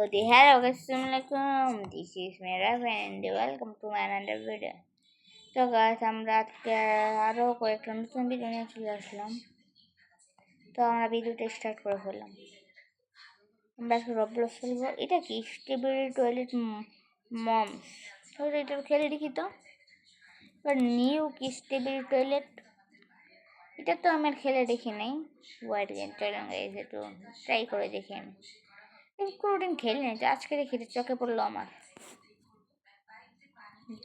Hello guys, Assalamualaikum. This is Mera and welcome to my another video. তো guys আমরা আজকে আরো কয়েকটা নতুন ভিডিও নিয়ে চলে আসলাম। তো আমরা ভিডিওটা স্টার্ট করে ফেললাম। আমরা আজকে রবলক্স খেলবো। এটা কি স্টেবল টয়লেট মমস? তো এটা খেলে দেখি তো। এবার নিউ কি স্টেবল টয়লেট, এটা তো আমি খেলে দেখি নাই। ওয়াইড গেম চলেন গাইস, একটু ট্রাই করে দেখি আমি। কোনোদিন খেলি নাই, আজকে দেখি চোখে পড়লো আমার।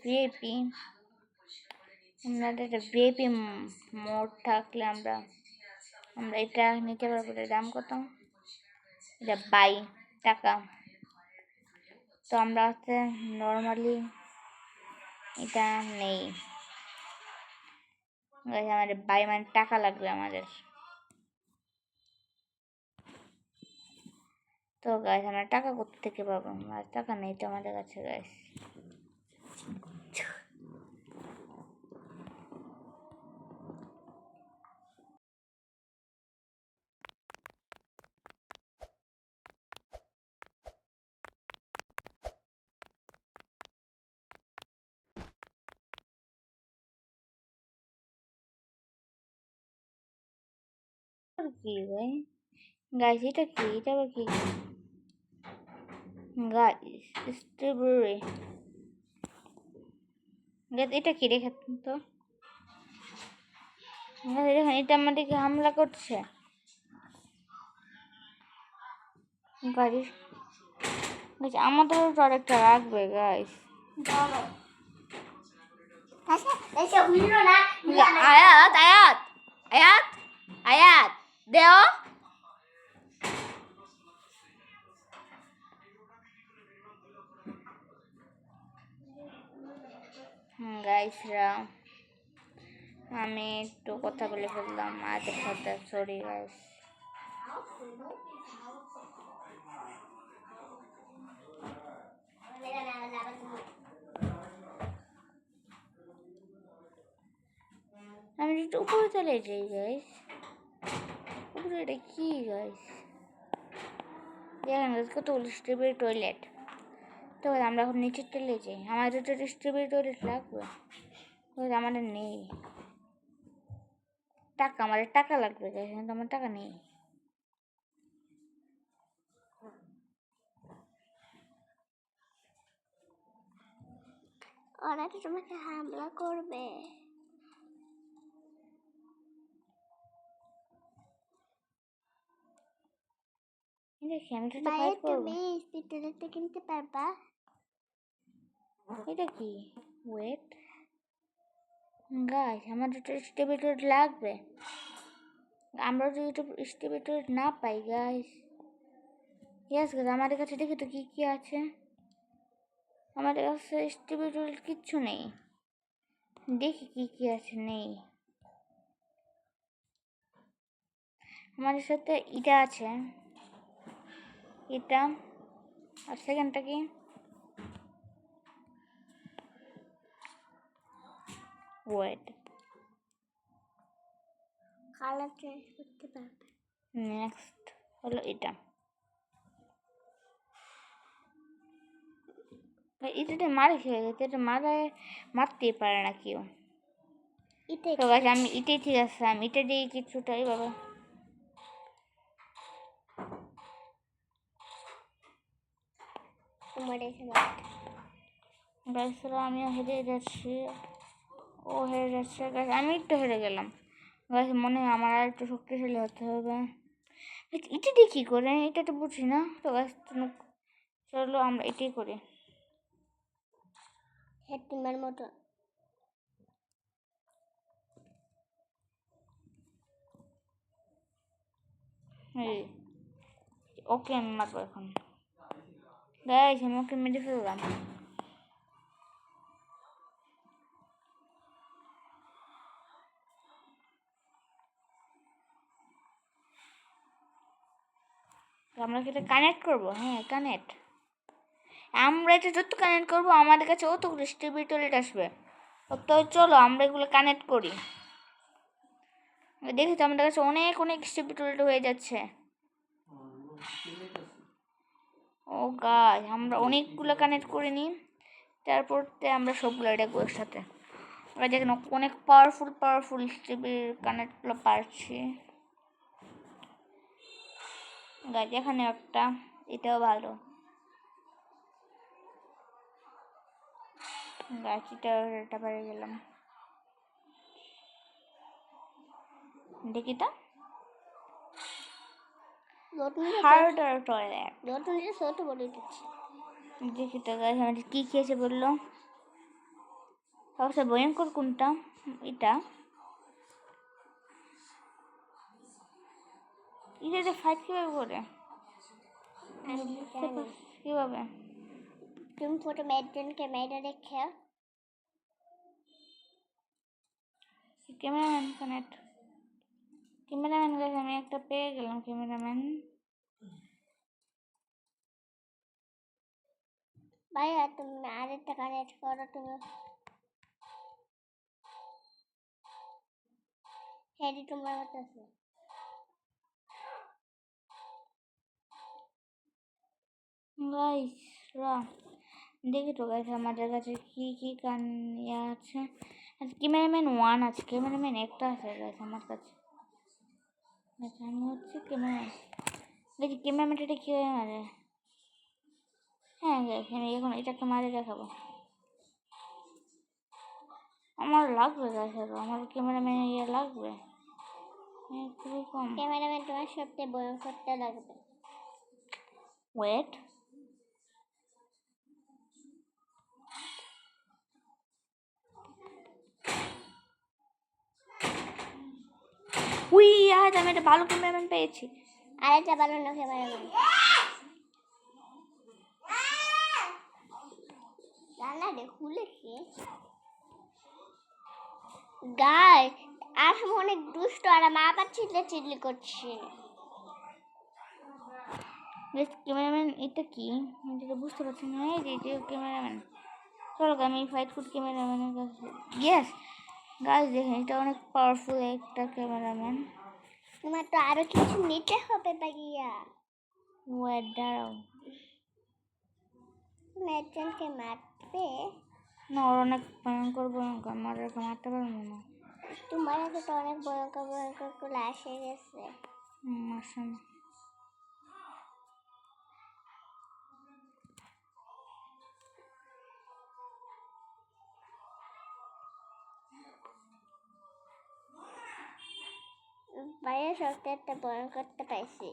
ভিআইপি, আমাদের একটা ভিআইপি মোড থাকলে আমরা এটা নিতে পারবো। এটার দাম কত? এটা 22 টাকা। তো আমরা হচ্ছে নর্মালি এটা নেই। আমাদের 22 মানে টাকা লাগবে আমাদের। তো গাইস আমরা টাকা কোথা থেকে পাবো? আর টাকা নেই তো আমাদের কাছে গাইস। কি ভাই গাইস, এটা কি? এটা আবার কি গাইস? স্ট্রবেরি গাইস, এটা কি দেখেন তো? দেখেন এটা আমাদেরকে হামলা করছে গাইস। আমাদেরও তো আরেকটা রাখবে গাইস। আয়াত আয়াত আয়াত আয়াত দেও। গাইসরা আমি একটু কথা বলে ফেললাম আয়াতের সাথে, সরি গাইস। আমি একটু উপরে চলে যাই গাইস। উপরে এটা কি গাইস? দেখেন গাইস কতগুলো স্ট্রবেরি টয়লেট। তো আমরা এখন নিচে চলে যাই। আমার দুটো স্ট্রবেরি টয়লেট লাগবে, আমাদের নেই টাকা। আমাদের টাকা লাগবে গাইস, কিন্তু আমার টাকা নেই। ওরা তো তোমাকে হামলা করবে। দেখি আমি তো ফাইট করব। তুমি স্পিরিটটা কিনতে পারবা? এটা কি? ওয়েট গাইস, আমার দুটো স্টেবিলিটি লাগবে। আমরা যদি স্টেবিলিটি না পাই গাইস, ইয়েস গাইস আমাদের কাছে দেখি তো কি কি আছে। আমাদের কাছে স্টেবিলিটি কিচ্ছু নেই। দেখি কি কি আছে। নেই। আমাদের সাথে এটা আছে, এটা। আর সেকেন্ডটা কি? ওয়েট কালার চেঞ্জ করতে পারবে। নেক্সট হলো এটা। এটাতে মারে খেয়ে গেছে, এটা মারতেই পারে না কেউ। তো গাছ আমি এটাই ঠিক আছে, আমি এটা দিয়ে কিছুটাই বাবা। গাছরা আমি হেরে যাচ্ছি, ও হেরে যাচ্ছে গাছ, আমি একটু হেরে গেলাম গাছ। মনে হয় আমার আর একটু শক্তিশালী হতে হবে। এটা দিয়ে কী করে? এটা তো বুঝি না তো গাছ। চলো আমরা এটাই করি। হ্যাটিমার মতো ওকে আমি মারবো এখন গাইস। আমি ওকে মেরে ফেললাম। আমরা কি এটা কানেক্ট করবো? হ্যাঁ কানেক্ট। আমরা এটা যত কানেক্ট করবো আমাদের কাছে অতগুলো স্টেবিলিটি আসবে। তো চলো আমরা এগুলো কানেক্ট করি। দেখি তো আমাদের কাছে অনেক অনেক স্টেবিলিটি হয়ে যাচ্ছে। ও গাছ, আমরা অনেকগুলো কানেক্ট করে নিই, তারপর আমরা সবগুলো রাখবো একসাথে। আমরা দেখেন অনেক পাওয়ারফুল টিভির কানেক্টগুলো পারছি গাছ। এখানে একটা, এটাও ভালো গাছ, এটা পেরে গেলাম। দেখি তো, হার্ডার টয়লেট দেখি তো গাছ, আমাদের কি খেয়েছে বললো। সবচেয়ে ভয়ঙ্কর কোনটা? এটা এটা ফাইট কিভাবে করে? কিভাবে? তুমি ফটো ম্যাডজনকে মেয়েটা দেখে ক্যামেরাম্যান গাছ, আমি একটা পেয়ে গেলাম ক্যামেরাম্যান। ভাইয়া তুমি আরেকটা কানেক্ট করো তুমি। হেডি তোমার মতো আছে। গাইস দেখি তো গাইস, আমাদের কাছে কি কি আছে। ক্যামেরাম্যান 1 আছে, ক্যামেরাম্যান একটা আছে গাইস আমার কাছে। আমি হচ্ছে ক্যামেরাম্যান। দেখি ক্যামেরাম্যানটা কীভাবে মারে। হ্যাঁ গাইস, আমি এখন এটাকে মারে দেখাবো। আমার লাগবে গাইস, আমার ক্যামেরাম্যান ইয়ে লাগবে, খুবই কম। ক্যামেরাম্যান তোমার সবচেয়ে ভয়ঙ্করটা লাগবে। ওয়েট, আজ আমি একটা ভালো ক্যামেরাম্যান পেয়েছি। আরেকটা ভালো না ক্যামেরাম্যান জানা রে খুলেছে গাই। আর অনেক দুষ্ট, আর মা আবার চিল্লি করছে। ক্যামেরাম্যান এটা কি, আমি যেটা বুঝতে পারছি না। এই যে ক্যামেরাম্যান, চলো আমি ফাইট করি ক্যামেরাম্যানের কাছে। ইয়েস গাইস, দেখেন এটা অনেক পাওয়ারফুল একটা ক্যামেরাম্যান। তোমার তো আরো কিছু নিতে হবে ভাইয়া। ওয়েট, দাঁড়াও। তুমি একজনকে মারবে না, ওর অনেক ভয়ঙ্কর মারতে পারবো না। তোমার কাছে তো অনেক ভয়ঙ্কর গুলো এসে গেছে। আসেন। ভাইয়া সত্যি একটা ভয়ঙ্করটা পাইছি।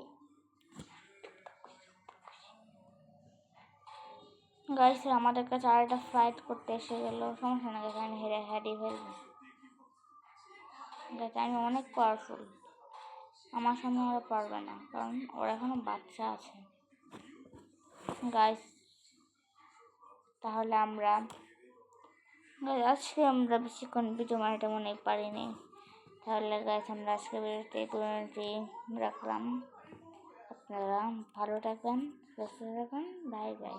গাইস আমাদের কাছে আরেকটা ফাইট করতে এসে গেল, সমস্যা না গাইস, আমি হারিয়ে ফেলবো গাইস। আমি অনেক পাওয়ারফুল, আমার সামনে ওরা পারবে না, কারণ ওরা এখনো বাচ্চা আছে গাইস। তাহলে আমরা আজকে বেশিক্ষণ ভিডিও বানাতে মনে পারিনি। তাহলে গাইস আমরা আজকে ভিডিওতে পর্যন্তই রাখলাম। আপনারা ভালো থাকবেন, সুস্থ থাকবেন, বাই বাই।